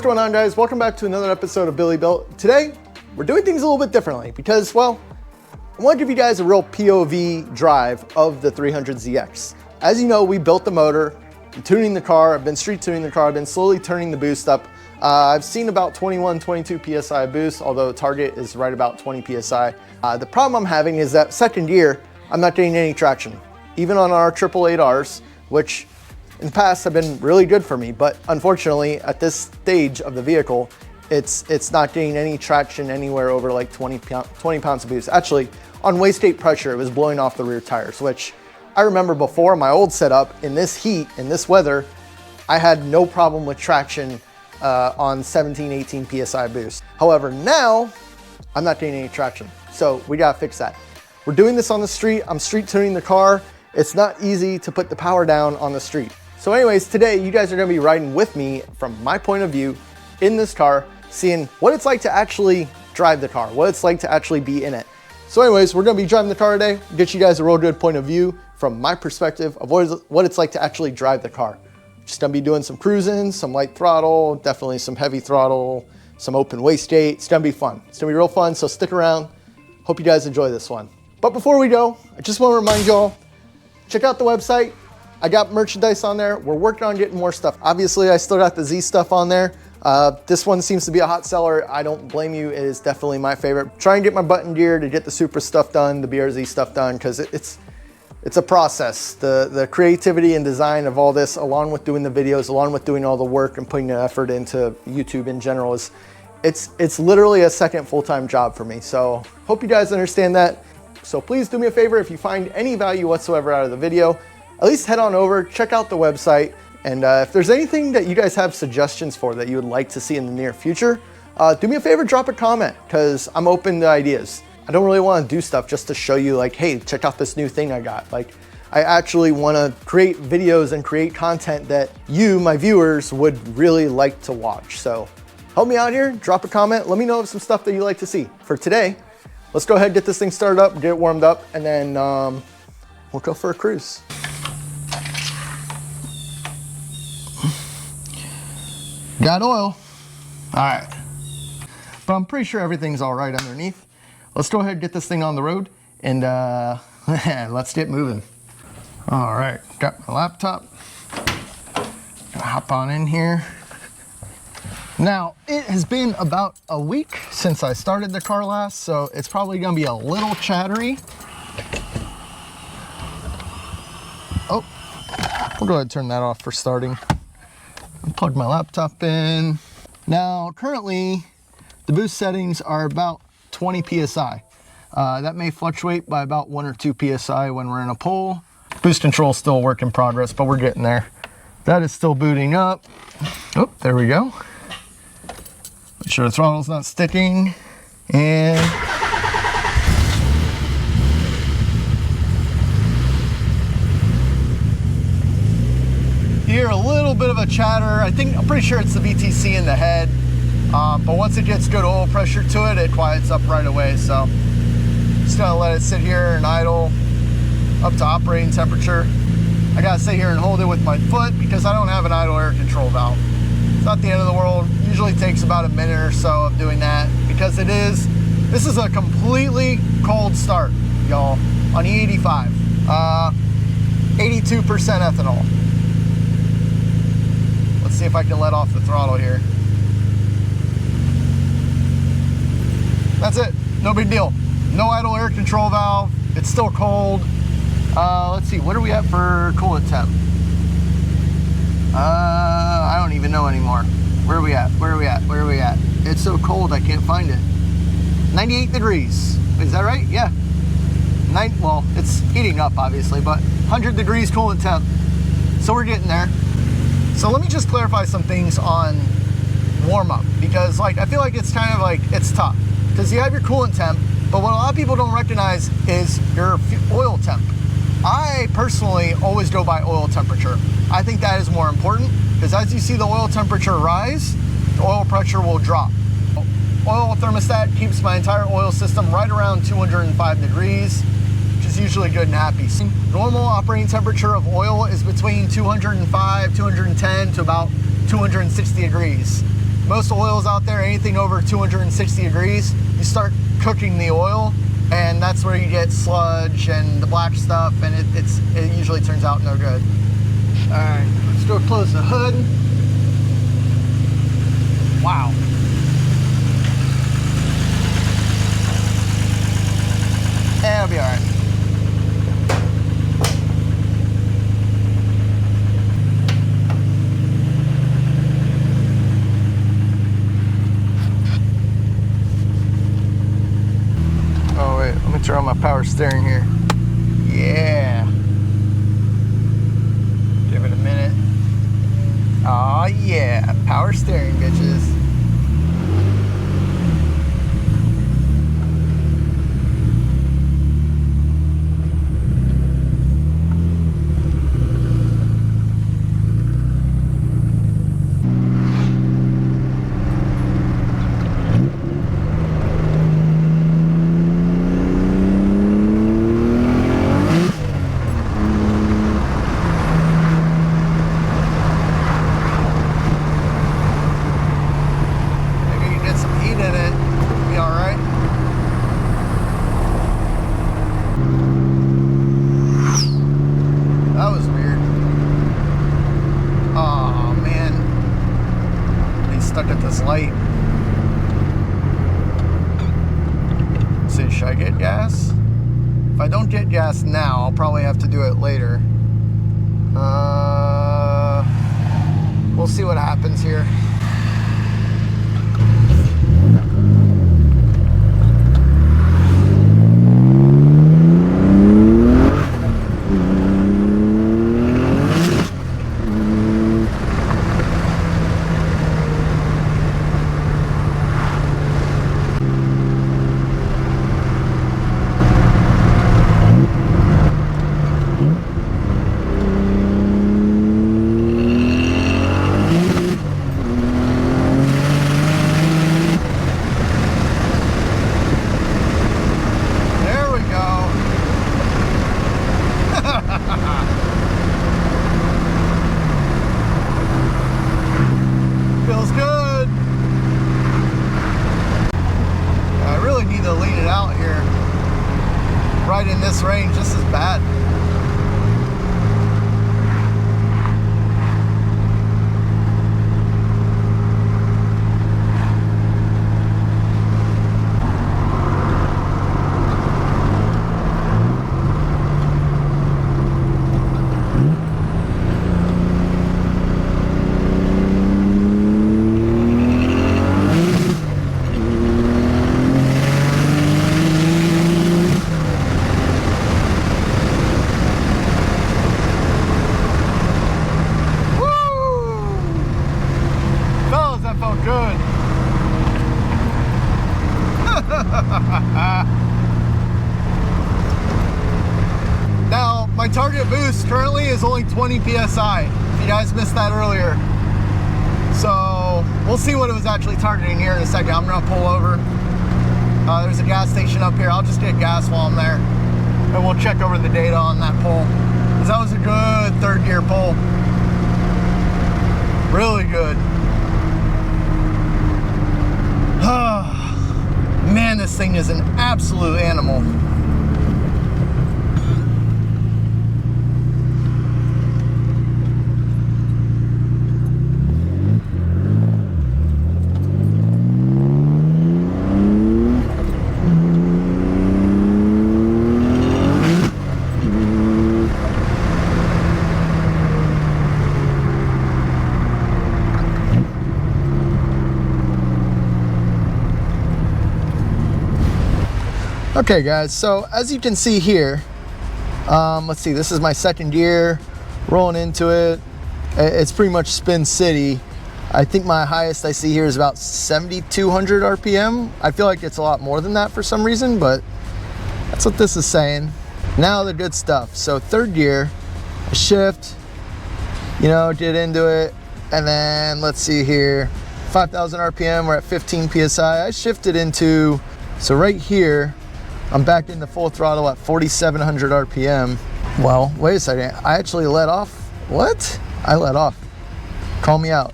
going on, guys? Welcome back to another episode of Billy Built. Today, we're doing things a little bit differently because, well, I want to give you guys a real POV drive of the 300ZX. As you know, we built the motor, I'm tuning the car, I've been street tuning the car, I've been slowly turning the boost up. I've seen about 21, 22 PSI boost, although target is right about 20 PSI. The problem I'm having is that second gear, I'm not getting any traction. Even on our 888Rs, which in the past have been really good for me, but unfortunately at this stage of the vehicle, it's not getting any traction anywhere over like 20 pounds of boost. Actually, on wastegate pressure, it was blowing off the rear tires, which I remember before my old setup, in this heat, in this weather, I had no problem with traction on 17, 18 PSI boost. However, now I'm not getting any traction. So we gotta fix that. We're doing this on the street. I'm street tuning the car. It's not easy to put the power down on the street. So anyways, today you guys are gonna be riding with me from my point of view in this car, seeing what it's like to actually drive the car, what it's like to actually be in it. So anyways, we're gonna be driving the car today, get you guys a real good point of view from my perspective of what it's like to actually drive the car. Just gonna be doing some cruising, some light throttle, definitely some heavy throttle, some open wastegate. It's gonna be fun. It's gonna be real fun, so stick around. Hope you guys enjoy this one. But before we go, I just wanna remind y'all, check out the website. I got merchandise on there. We're working on getting more stuff. Obviously, I still got the Z stuff on there. This one seems to be a hot seller. I don't blame you. It is definitely my favorite. Try and get my button gear to get the Supra stuff done, the BRZ stuff done, because it's a process. The creativity and design of all this, along with doing the videos, along with doing all the work and putting the effort into YouTube in general, it's literally a second full-time job for me. So hope you guys understand that. So please do me a favor, if you find any value whatsoever out of the video, at least head on over, check out the website. And if there's anything that you guys have suggestions for that you would like to see in the near future, do me a favor, drop a comment, because I'm open to ideas. I don't really want to do stuff just to show you like, hey, check out this new thing I got. Like, I actually want to create videos and create content that you, my viewers, would really like to watch. So help me out here, drop a comment, let me know of some stuff that you like to see. For today, let's go ahead and get this thing started up, get it warmed up, and then we'll go for a cruise. Got oil. All right. But I'm pretty sure everything's all right underneath. Let's go ahead and get this thing on the road and let's get moving. All right, got my laptop. Gonna hop on in here. Now, it has been about a week since I started the car last, so it's probably gonna be a little chattery. Oh, we'll go ahead and turn that off for starting. Plug my laptop in. Now, currently, the boost settings are about 20 PSI. That may fluctuate by about 1 or 2 PSI when we're in a pull. Boost control is still a work in progress, but we're getting there. That is still booting up. Oh, there we go. Make sure the throttle's not sticking. And you hear a little bit of a chatter. I'm pretty sure it's the VTC in the head. But once it gets good oil pressure to it, it quiets up right away. So just gonna let it sit here and idle up to operating temperature. I gotta sit here and hold it with my foot because I don't have an idle air control valve. It's not the end of the world. Usually takes about a minute or so of doing that because this is a completely cold start, y'all, on E85. 82% ethanol. Let's see if I can let off the throttle here. That's it, no big deal. No idle air control valve, it's still cold. Let's see, what are we at for coolant temp? I don't even know anymore. Where are we at? Where are we at? Where are we at? It's so cold I can't find it. 98 degrees, is that right? Yeah. Well, it's heating up obviously, but 100 degrees coolant temp. So we're getting there. So let me just clarify some things on warm up, because like I feel like it's kind of like it's tough. Because you have your coolant temp, but what a lot of people don't recognize is your oil temp. I personally always go by oil temperature. I think that is more important, because as you see the oil temperature rise, the oil pressure will drop. Oil thermostat keeps my entire oil system right around 205 degrees, which is usually good and happy. Normal operating temperature of oil is between 205, 210 to about 260 degrees. most oils out there, anything over 260 degrees, you start cooking the oil, and that's where you get sludge and the black stuff, and it usually turns out no good. All right, let's go close the hood. Wow. It'll be all right. Oh wait, let me turn on my power steering here. Yeah. Give it a minute. Oh yeah, power steering, bitches. Stuck at this light. So should I get gas? If I don't get gas now, I'll probably have to do it later. We'll see what happens here. Feels good. I really need to lean it out here. Right in this range, this is bad. Now, my target boost currently is only 20 PSI, if you guys missed that earlier. So, we'll see what it was actually targeting here in a second. I'm gonna pull over. There's a gas station up here. I'll just get gas while I'm there. And we'll check over the data on that pull. Because that was a good third gear pull. Really good. Man, this thing is an absolute animal. Okay guys, so as you can see here, let's see, this is my second gear, rolling into it. It's pretty much spin city. I think my highest I see here is about 7,200 RPM. I feel like it's a lot more than that for some reason, but that's what this is saying. Now the good stuff. So third gear, a shift, you know, get into it, and then let's see here, 5,000 RPM, we're at 15 PSI. I shifted into, so right here, I'm back into full throttle at 4,700 RPM. Well, wait a second, I actually let off. What? I let off. Call me out.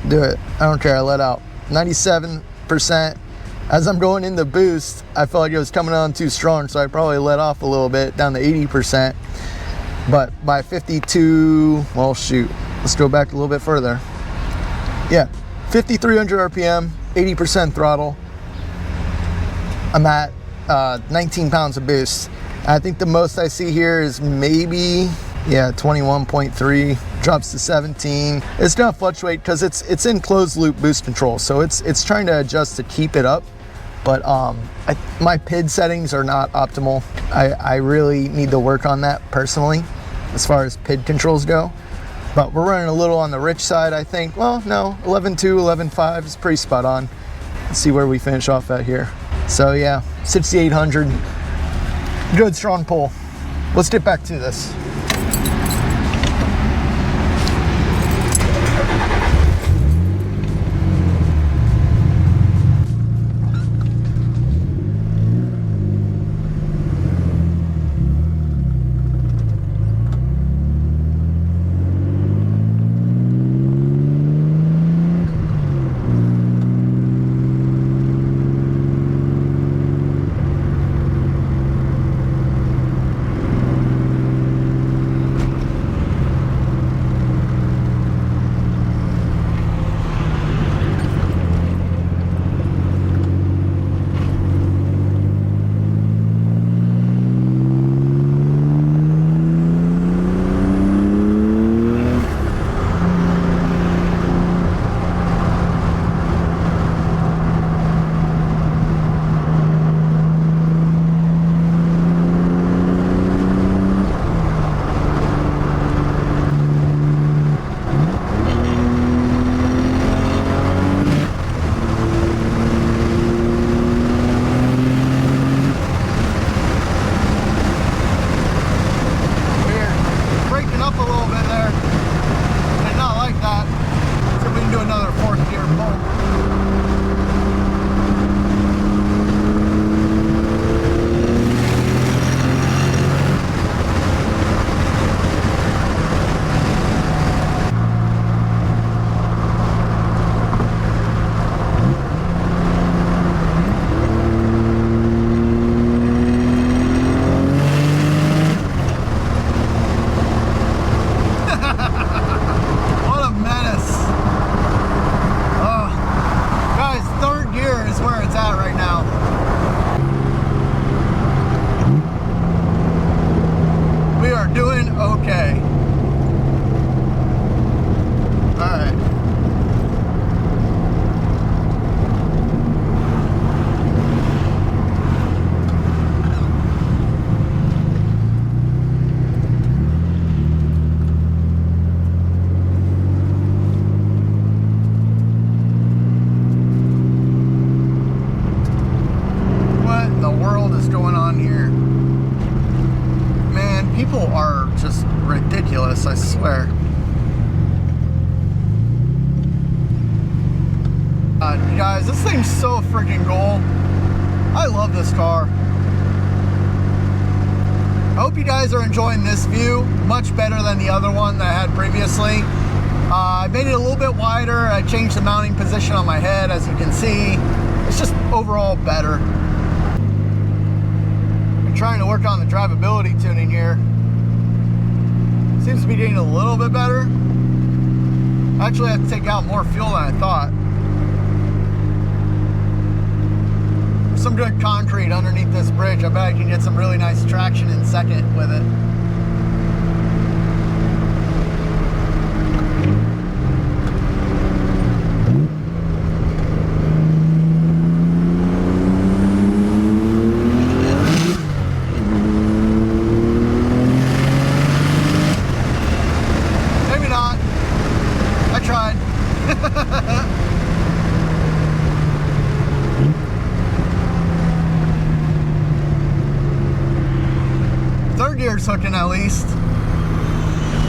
Do it. I don't care. I let out 97%. As I'm going in the boost, I felt like it was coming on too strong, so I probably let off a little bit, down to 80%. But by 52, well, shoot, let's go back a little bit further. Yeah, 5,300 RPM, 80% throttle. I'm at 19 pounds of boost. I think the most I see here is maybe, yeah, 21.3, drops to 17. It's gonna fluctuate because it's in closed loop boost control, so it's trying to adjust to keep it up. But my PID settings are not optimal. I really need to work on that personally, as far as PID controls go. But we're running a little on the rich side, I think. Well, no, 11.2, 11.5 is pretty spot on. Let's see where we finish off at here. So yeah, 6,800, good strong pull. Let's get back to this. I swear. You guys, this thing's so freaking cool. I love this car. I hope you guys are enjoying this view much better than the other one that I had previously. I made it a little bit wider. I changed the mounting position on my head, as you can see. It's just overall better. I'm trying to work on the drivability tuning here. Seems to be getting a little bit better. I actually have to take out more fuel than I thought. There's some good concrete underneath this bridge. I bet I can get some really nice traction in second with it. Third gear's hooking at least,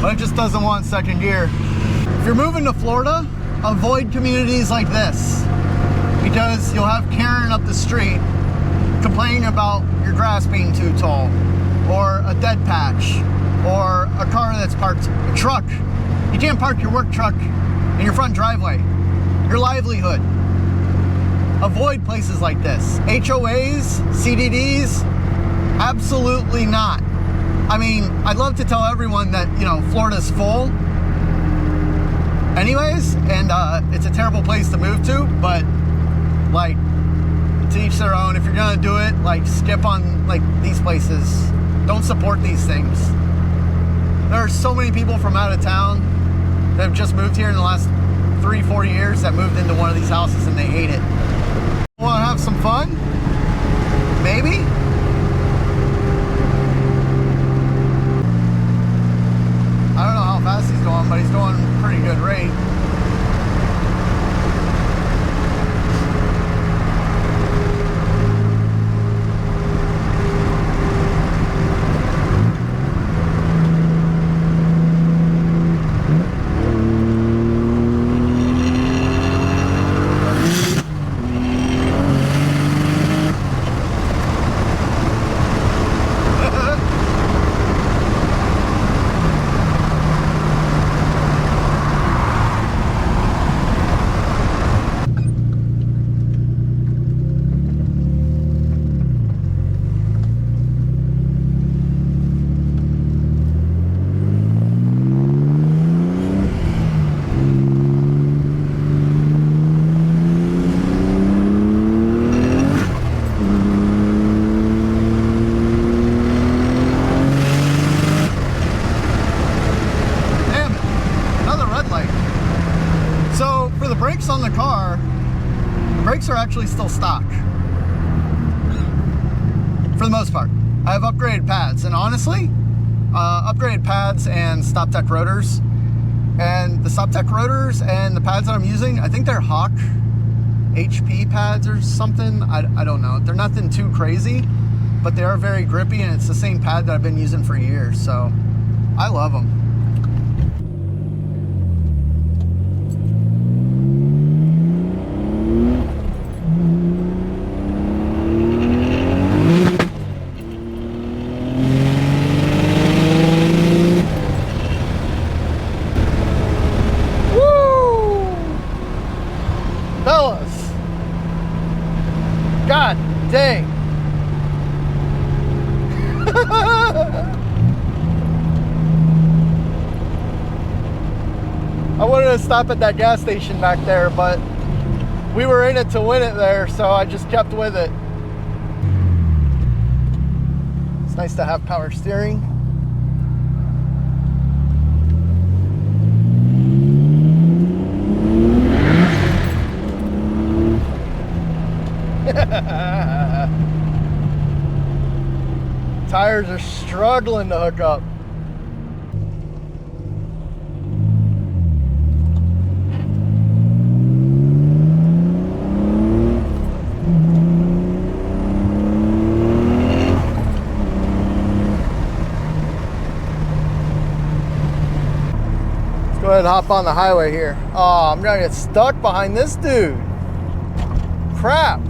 but it just doesn't want second gear. If you're moving to Florida, avoid communities like this, because you'll have Karen up the street complaining about your grass being too tall, or a dead patch, or a car that's parked, a truck. You can't park your work truck in your front driveway. your livelihood. Avoid places like this. HOAs, CDDs, absolutely not. I mean, I'd love to tell everyone that, you know, Florida's full anyways, and it's a terrible place to move to, but like, to each their own. If you're gonna do it, like, skip on like these places. Don't support these things. There are so many people from out of town that have just moved here in the last 3-4 years that moved into one of these houses and they hate it. Want to have some fun? Maybe? I don't know how fast he's going, but he's going at a pretty good rate. On the car, the brakes are actually still stock for the most part. I have upgraded pads, and honestly, upgraded pads and stop tech rotors, and the stop tech rotors and the pads that I'm using, I think they're Hawk HP pads or something. I don't know. They're nothing too crazy, but they are very grippy, and it's the same pad that I've been using for years, so I love them. God dang. I wanted to stop at that gas station back there, but we were in it to win it there, so I just kept with it. It's nice to have power steering. Tires are struggling to hook up. Let's go ahead and hop on the highway here. Oh, I'm gonna get stuck behind this dude. Crap.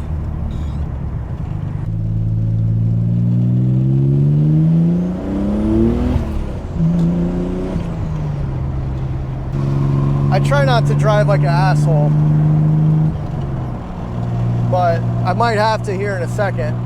I try not to drive like an asshole, but I might have to here in a second.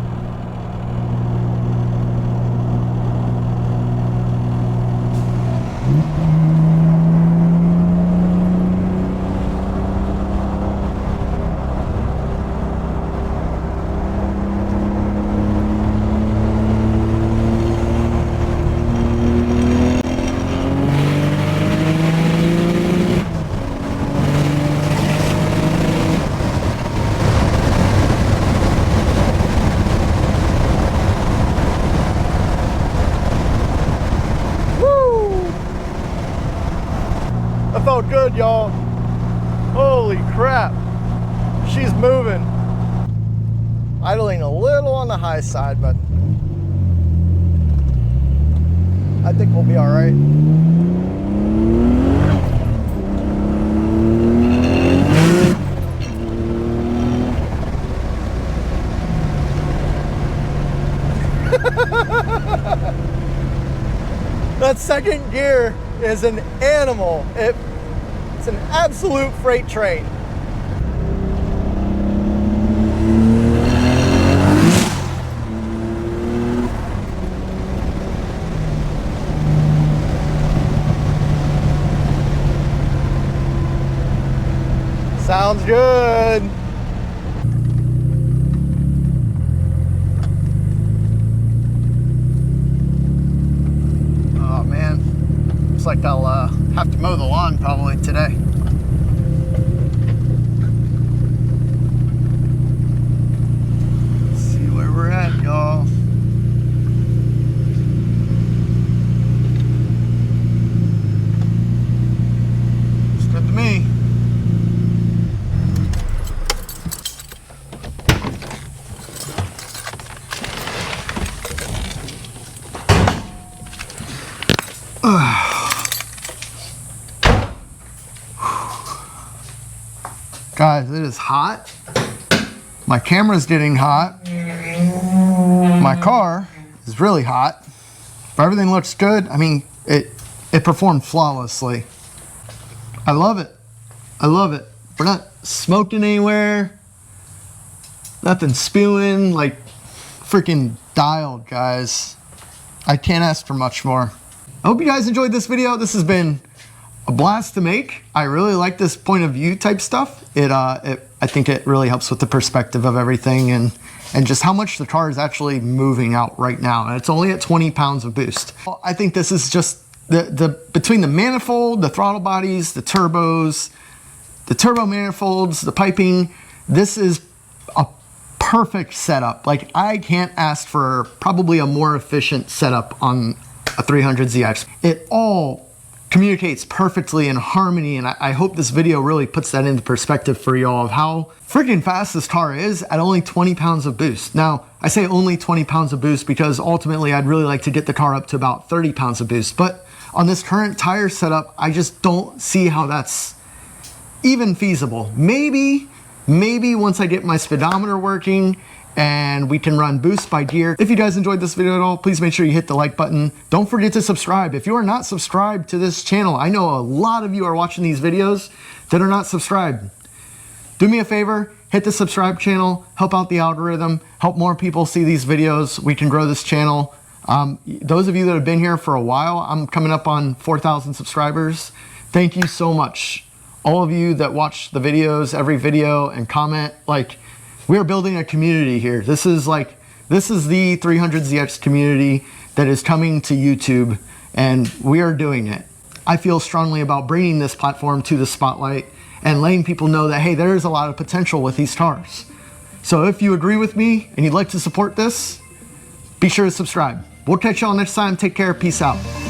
Felt good, y'all. Holy crap. She's moving. Idling a little on the high side, but I think we'll be all right. That second gear is an animal. It's an absolute freight train. Looks like I'll have to mow the lawn probably today. Let's see where we're at, y'all. It's good to me. Guys, it is hot. My camera's getting hot. My car is really hot. But everything looks good. I mean, it performed flawlessly. I love it. I love it. We're not smoking anywhere. Nothing spewing. Like, freaking dialed, guys. I can't ask for much more. I hope you guys enjoyed this video. This has been a blast to make. I really like this point of view type stuff. I think it really helps with the perspective of everything and just how much the car is actually moving out right now. And it's only at 20 pounds of boost. I think this is just between the manifold, the throttle bodies, the turbos, the turbo manifolds, the piping, this is a perfect setup. Like, I can't ask for probably a more efficient setup on a 300ZX. It all communicates perfectly in harmony, and I hope this video really puts that into perspective for y'all of how freaking fast this car is at only 20 pounds of boost. Now, I say only 20 pounds of boost because ultimately I'd really like to get the car up to about 30 pounds of boost, but on this current tire setup, I just don't see how that's even feasible. Maybe once I get my speedometer working and we can run boost by gear. If you guys enjoyed this video at all, please make sure you hit the like button. Don't forget to subscribe. If you are not subscribed to this channel, I know a lot of you are watching these videos that are not subscribed. Do me a favor, hit the subscribe channel, help out the algorithm, help more people see these videos. We can grow this channel. Those of you that have been here for a while, I'm coming up on 4,000 subscribers. Thank you so much. All of you that watch the videos, every video, and comment, like, we are building a community here. This is the 300ZX community that is coming to YouTube, and we are doing it. I feel strongly about bringing this platform to the spotlight and letting people know that, hey, there is a lot of potential with these cars. So if you agree with me and you'd like to support this, be sure to subscribe. We'll catch y'all next time. Take care. Peace out.